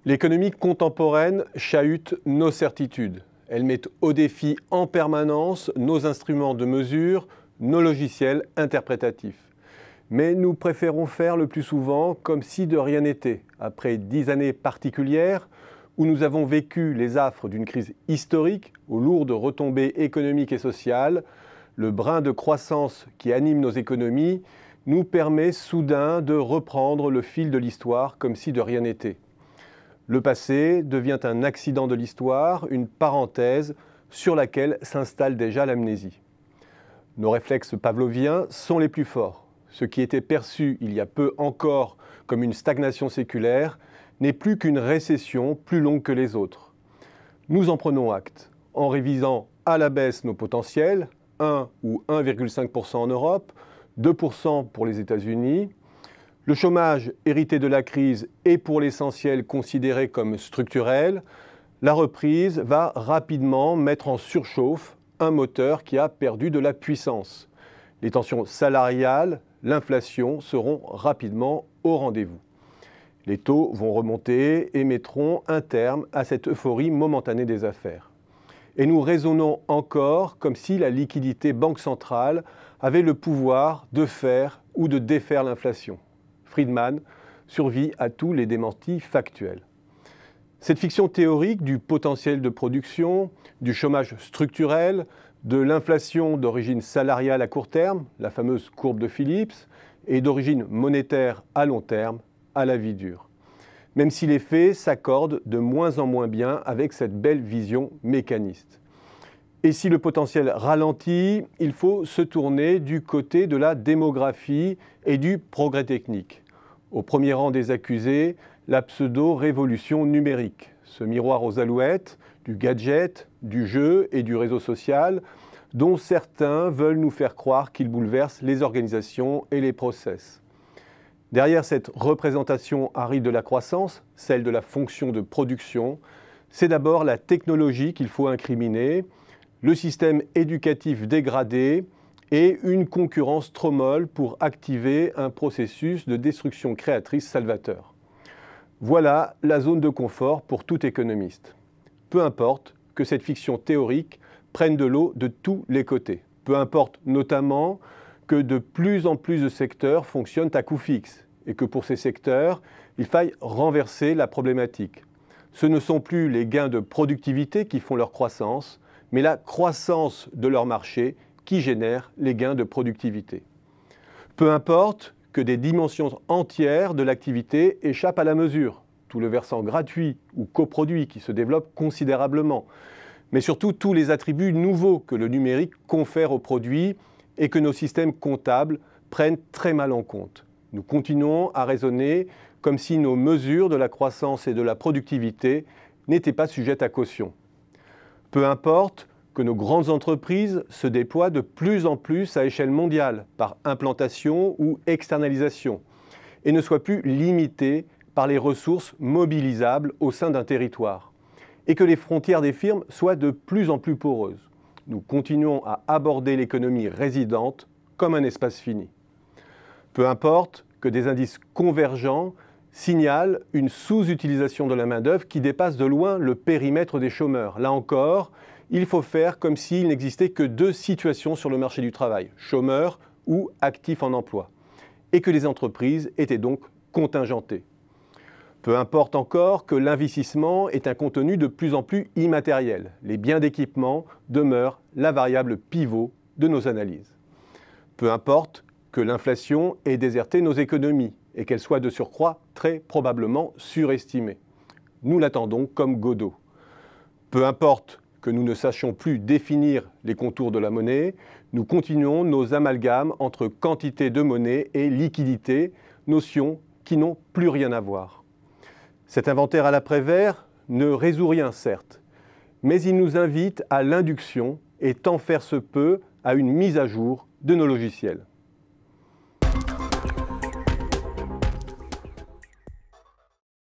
L'économie contemporaine chahute nos certitudes. Elle met au défi en permanence nos instruments de mesure, nos logiciels interprétatifs. Mais nous préférons faire le plus souvent comme si de rien n'était. Après 10 années particulières où nous avons vécu les affres d'une crise historique aux lourdes retombées économiques et sociales, le brin de croissance qui anime nos économies nous permet soudain de reprendre le fil de l'histoire comme si de rien n'était. Le passé devient un accident de l'histoire, une parenthèse sur laquelle s'installe déjà l'amnésie. Nos réflexes pavloviens sont les plus forts. Ce qui était perçu il y a peu encore comme une stagnation séculaire n'est plus qu'une récession plus longue que les autres. Nous en prenons acte en révisant à la baisse nos potentiels, 1 ou 1,5% en Europe, 2% pour les États-Unis. Le chômage hérité de la crise est pour l'essentiel considéré comme structurel. La reprise va rapidement mettre en surchauffe un moteur qui a perdu de la puissance. Les tensions salariales, l'inflation seront rapidement au rendez-vous. Les taux vont remonter et mettront un terme à cette euphorie momentanée des affaires. Et nous raisonnons encore comme si la liquidité banque centrale avait le pouvoir de faire ou de défaire l'inflation. Friedman survit à tous les démentis factuels. Cette fiction théorique du potentiel de production, du chômage structurel, de l'inflation d'origine salariale à court terme, la fameuse courbe de Phillips, et d'origine monétaire à long terme, à la vie dure. Même si les faits s'accordent de moins en moins bien avec cette belle vision mécaniste. Et si le potentiel ralentit, il faut se tourner du côté de la démographie et du progrès technique. Au premier rang des accusés, la pseudo-révolution numérique, ce miroir aux alouettes, du gadget, du jeu et du réseau social, dont certains veulent nous faire croire qu'il bouleverse les organisations et les process. Derrière cette représentation aride de la croissance, celle de la fonction de production, c'est d'abord la technologie qu'il faut incriminer, le système éducatif dégradé et une concurrence trop molle pour activer un processus de destruction créatrice salvateur. Voilà la zone de confort pour tout économiste. Peu importe que cette fiction théorique prenne de l'eau de tous les côtés. Peu importe notamment que de plus en plus de secteurs fonctionnent à coût fixe et que pour ces secteurs, il faille renverser la problématique. Ce ne sont plus les gains de productivité qui font leur croissance, mais la croissance de leur marché qui génère les gains de productivité. Peu importe que des dimensions entières de l'activité échappent à la mesure, tout le versant gratuit ou coproduit qui se développe considérablement, mais surtout tous les attributs nouveaux que le numérique confère aux produits et que nos systèmes comptables prennent très mal en compte. Nous continuons à raisonner comme si nos mesures de la croissance et de la productivité n'étaient pas sujettes à caution. Peu importe que nos grandes entreprises se déploient de plus en plus à échelle mondiale par implantation ou externalisation et ne soient plus limitées par les ressources mobilisables au sein d'un territoire et que les frontières des firmes soient de plus en plus poreuses. Nous continuons à aborder l'économie résidente comme un espace fini. Peu importe que des indices convergents signalent une sous-utilisation de la main-d'œuvre qui dépasse de loin le périmètre des chômeurs. Là encore, il faut faire comme s'il n'existait que deux situations sur le marché du travail, chômeurs ou actifs en emploi, et que les entreprises étaient donc contingentées. Peu importe encore que l'investissement est un contenu de plus en plus immatériel. Les biens d'équipement demeurent la variable pivot de nos analyses. Peu importe que l'inflation ait déserté nos économies et qu'elle soit de surcroît très probablement surestimée. Nous l'attendons comme Godot. Peu importe que nous ne sachions plus définir les contours de la monnaie, nous continuons nos amalgames entre quantité de monnaie et liquidité, notions qui n'ont plus rien à voir. Cet inventaire à l'après-vert ne résout rien, certes, mais il nous invite à l'induction et tant faire se peut à une mise à jour de nos logiciels.